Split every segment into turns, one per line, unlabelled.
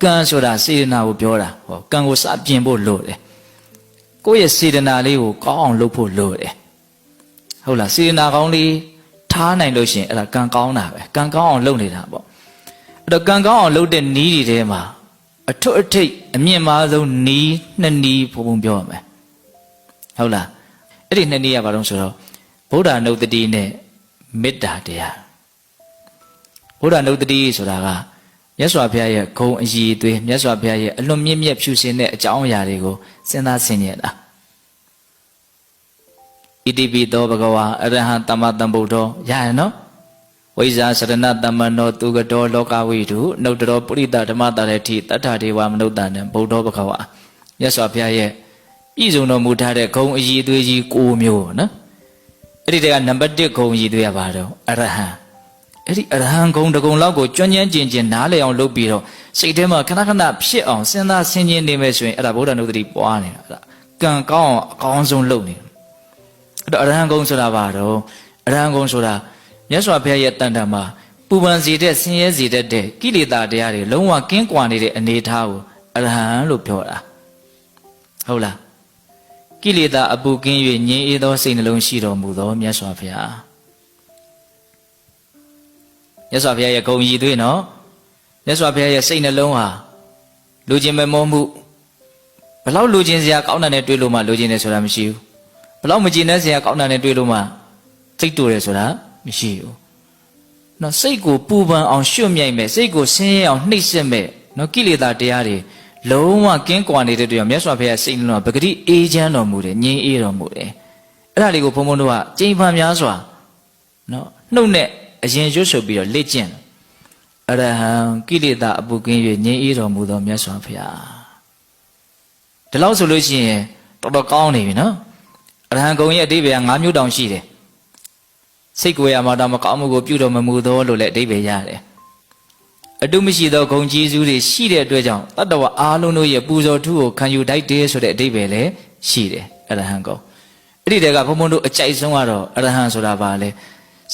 ကံဆိုတာစေတနာကိုပြောတာဟောကံကိုစပြင်ဖို့လိုတယ်ကိုယ့်ရဲ့စေတနာလေးကိုကောင်းအောင်လုပ်ဖို့လိုတယ်ဟုတ်လားစေတနာကောင်းလေးထားနိုင်လို့ရှိရင်အဲ့ဒါကံကောင်းတာပဲကံကောင်းအောင်လုပ်နေတာပေါ့အဲ့တော့ကံကောင်းအောင်လုပ်တဲ့နည်းတွေထဲမှာအထွတ်အထိပ်အမြင့်မားဆုံးနည်းနှစ်နည်းဘုံပြောရမယ်ဟုတ်လားအဲ့ဒီနှစ်နည်းကဘာလို့ဆိုတော့ဗုဒ္ဓနုတ္တိနဲ့မေတ္တာတရားဗုဒ္ဓနုတ္တိဆိုတာကမြတ်စွာဘုရားရဲ့ဂုဏ်အရည်အသွေးမြတ်စွာဘုရားရဲ့အလွန်မြင့်မြတ်ဖြူစင်တဲ့အကြောင်းအရာတွေကိုစဉ်းစားဆင်ခြင်တာဣတိပိသောဘဂဝါအရဟံသမ္မာသမ္ဗုဒ္ဓောရရနော်ဝိဇာစရဏတမ္မနောသူကတော်လောကဝိတုနှုတ်တော်ပုရိသဓမ္မတရတိတတ္ထဒေဝမနုဿာနံဗုဒ္ဓောဘဂဝါမြတ်စွာဘုရားရဲ့ပြည့်စုံတော်မူထားတဲ့ဂုဏ်အရည်အသွေးကြီး9မျိုးနော်အဲ့ဒီတကနံပါတ်1ဂုဏ်အရည်အသွေးကဘာတော့အရဟံအဲ့ဒီအရဟံဂုဏ်တကုံလောက်ကိုကျွမ်းကျင်ကျင်နားလည်အောင်လုပ်ပြီးတော့စိတ်ထဲမှာခဏခဏဖြစ်အောင်စဉ်းစားဆင်ခြင်နေမယ်ဆိုရင်အဲ့ဒါဗုဒ္ဓနုတ္တိပွားနေတာအဲ့ဒါကံကောင်းအောင်အကောင်းဆုံးလုပ်နေတယ်အဲ့တော့အရဟံဂုဏ်ဆိုတာဘာတော့အရဟံဂုဏ်ဆိုတာမြတ်စွာဘုရားရဲ့တန်တံမှာပူပန်စေတဲ့ဆင်းရဲစေတဲ့ကိလေသာတရားတွေလုံးဝကင်းကွာနေတဲ့အနေအထားကိုအရဟံလို့ပြောတာဟုတ်လားကိလေသာအပူကင်း၍ငြိမ်းအေးသောစိတ်နှလုံးရှိတော်မူသောမြတ်စွာဘုရားမြတ်စွာဘုရားရဲ့ဂုဏ်ရည်သွေးနော်မြတ်စွာဘုရားရဲ့စိတ်နှလုံးဟာလူချင်းမမောမှုဘလောက်လူချင်းစရာကောင်းတာနဲ့တွေ့လို့မှလူချင်းတယ်ဆိုတာမရှိဘူးဘလောက်မကျင်တဲ့စရာကောင်းတာနဲ့တွေ့လို့မှစိတ်တူတယ်ဆိုတာမရှိဘူးနော်စိတ်ကိုပူပန်အောင်ရွှတ်မြိုက်မဲ့စိတ်ကိုဆင်းရဲအောင်နှိပ်စက်မဲ့နော်ကိလေသာတရားတွေလုံးဝကင်းကွာနေတဲ့တွေ့ရမြတ်စွာဘုရားစိတ်နှလုံးကပဂတိအေးချမ်းတော်မူတယ်ငြိမ်းအေးတော်မူတယ်အဲ့ဒါလေးကိုဘုံဘုံတို့ကကြိမ်ဖန်များစွာနော်နှုတ်နဲ့အရင်ရွတ်ဆိုပြီးတော့လေ့ကျင့်အရဟံကိလေသာအပူကင်း၍ငြိမ်းအေးတော်မူသောမြတ်စွာဘုရားဒီလောက်ဆိုလို့ရှိရင်တော်တော်ကောင်းနေပြီနော်အရဟံဂုဏ်ရဲ့အဓိပ္ပာယ်က5မျိုးတောင်ရှိတယ်စိတ်ကိုယ်ရမှာတော့မကောင်းမှုကိုပြုတော်မမူသောလို့လည်းအဓိပ္ပာယ်ရတယ်အတုမရှိသောဂုဏ်ကျေးဇူးတွေရှိတဲ့အတွက်ကြောင့်တတ္တဝါအားလုံးတို့ရဲ့ပူဇော်ထုကိုခံယူတိုက်တယ်ဆိုတဲ့အဓိပ္ပာယ်လည်းရှိတယ်အရဟံဂုဏ်အဲ့ဒီတည်းကဘုံဘုံတို့အကြိုက်ဆုံးကတော့အရဟံဆိုတာပါလေ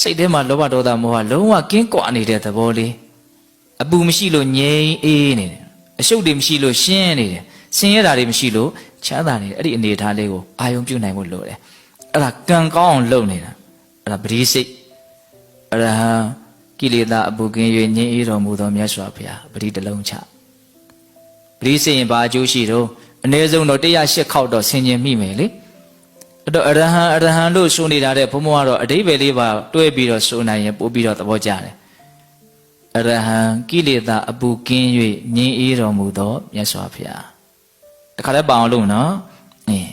စိတ်ထဲမှာလောဘဒေါသမောဟလုံးဝကင်းကွာနေတဲ့သဘောလေးအပူမရှိလို့ငြိမ်းအေးနေတယ်အရှုပ်တွေမရှိလို့ရှင်းနေတယ်ဆင်းရဲတာတွေမရှိလို့ချမ်းသာနေတယ်အဲ့ဒီအနေအထားလေးကိုအာယုံပြုနိုင်ဖို့လိုတယ်အဲ့ဒါကံကောင်းအောင်လုပ်နေတာအဲ့ဒါပရိစိတ်အရဟံကိလေသာအပူကင်း၍ငြိမ်းအေးတော်မူသောမြတ်စွာဘုရားပရိတလုံးချပရိစိတ်ရင်ဘာအကျိုးရှိတော့အနည်းဆုံးတော့108ခေါက်တော့ဆင်ခြင်မိမယ်လေအဲ့တော့အရဟံလို့ဆိုနေတာတဲ့ဘုံဘုံကတော့အဓိပ္ပာယ်လေးပါတွဲပြီးတော့ဆိုနိုင်ရင်ပို့ပြီးတော့သဘောကျတယ်အရဟံကိလေသာအပူကင်း၍ငြိမ်းအေးတော်မူသောမြတ်စွာဘုရားတခါတည်းပအောင်လို့နော်အဲ့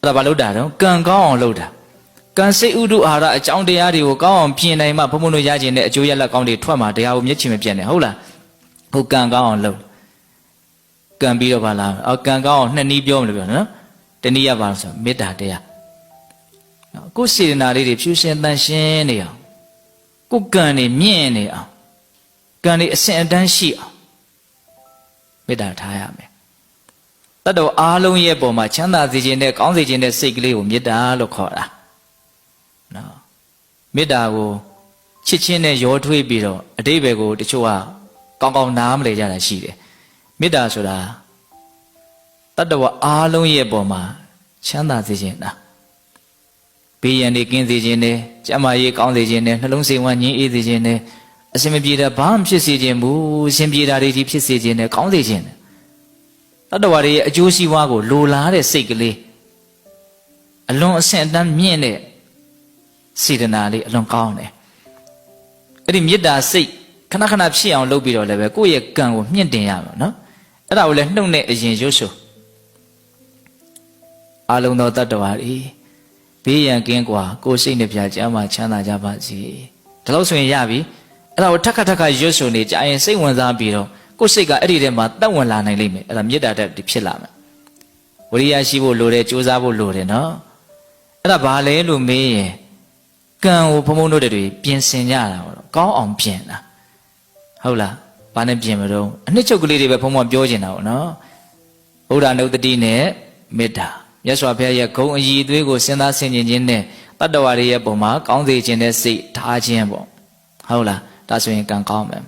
ဒါဘာလို့တာတော့ကံကောင်းအောင်လုပ်တာကံစိတ်ဥဒုအာဟာရအကြောင်းတရားတွေကိုကောင်းအောင်ပြင်နိုင်မှဘုံဘုံတို့ရကျင်တဲ့အကျိုးရလဒ်ကောင်းတွေထွက်မှာတရားကိုမျက်ချင်မပြတ်နဲ့ဟုတ်လားဟုတ်ကံကောင်းအောင်လုပ်ကံပြီးတော့ဗလားကံကောင်းအောင်နှစ်နည်းပြောမလို့ပြောနော်တနည်းရပါလို့ဆိုမေတ္တာတရားကိုယ်စေတနာလေးတွေဖြူစင်တန်ရှင်းနေအောင်ကိုယ်ကံတွေမြင့်နေအောင်ကံတွေအစဉ်အတန်းရှိအောင်မေတ္တာထားရမယ်တတ်တော်အားလုံးရဲ့ပုံမှာချမ်းသာစေခြင်းနဲ့ကောင်းစေခြင်းနဲ့စိတ်ကလေးကိုမေတ္တာလို့ခေါ်တာနော်မေတ္တာကိုချစ်ချင်းနဲ့ရောထွေးပြီးတော့အတိပ္ပယ်ကိုတချို့ကကောင်းကောင်းနားမလည်ကြတာရှိတယ်မေတ္တာဆိုတာတတ်တော်အားလုံးရဲ့ပုံမှာချမ်းသာစေခြင်းလားဘေးရန်တွေကင်းစေခြင်းနဲ့ကျမ်းမာရေးကောင်းစေခြင်းနဲ့နှလုံးစိမ်ဝမ်းငြိမ်းအေးစေခြင်းနဲ့အစင်မပြေတာဘာမှဖြစ်စေခြင်းဘူးအစင်ပြေတာတွေဒီဖြစ်စေခြင်းနဲ့ကောင်းစေခြင်းနဲ့တတ္တဝါတွေရဲ့အကျိုးစီးပွားကိုလိုလားတဲ့စိတ်ကလေးအလွန်အဆင့်အတန်းမြင့်တဲ့စေတနာလေးအလွန်ကောင်းတယ်အဲ့ဒီမေတ္တာစိတ်ခဏခဏဖြစ်အောင်လုပ်ပြီးတော့လည်းပဲကိုယ့်ရဲ့ကံကိုမြင့်တင်ရမှာနော်အဲ့ဒါကိုလည်းနှုတ်နဲ့အရင်ရွတ်ဆိုအလုံးသောတတ္တဝါတွေဘေးရန်ကင်းကွာကိုယ်စိတ်နှပြကျမ်းမှာချမ်းသာကြပါစေဒါလို့ဆိုရင်ရပြီအဲ့ဒါကိုထက်ခါရွတ်ဆိုနေကြရင်စိတ်ဝင်စားပြီးတော့ကိုယ်စိတ်ကအဲ့ဒီထဲမှာတက်ဝင်လာနိုင်လိမ့်မယ်အဲ့ဒါမေတ္တာတက်ဖြစ်လာမယ်ဝိရိယရှိဖို့လိုတယ်ကြိုးစားဖို့လိုတယ်နော်အဲ့ဒါဘာလဲလို့မေးရင်ကံကိုဘုံဘုံတို့တွေပြင်ဆင်ကြတာပေါ့ကောင်းအောင်ပြင်တာဟုတ်လားဘာနဲ့ပြင်မလို့အနှစ်ချုပ်ကလေးတွေပဲဘုံဘုံပြောချင်တာပေါ့နော်ဗုဒ္ဓနုတ္တိနဲ့မေတ္တာမြတ်စွာဘုရားရဲ့ဂုဏ်အရည်အသွေးကိုစဉ်းစားဆင်ခြင်ခြင်းနဲ့တတ္တဝါတွေရဲ့ပုံမှာကောင်းစေခြင်းနဲ့စိတ်ထားခြင်းပေါ့ဟုတ်လားဒါဆိုရင်ကံကောင်းမယ်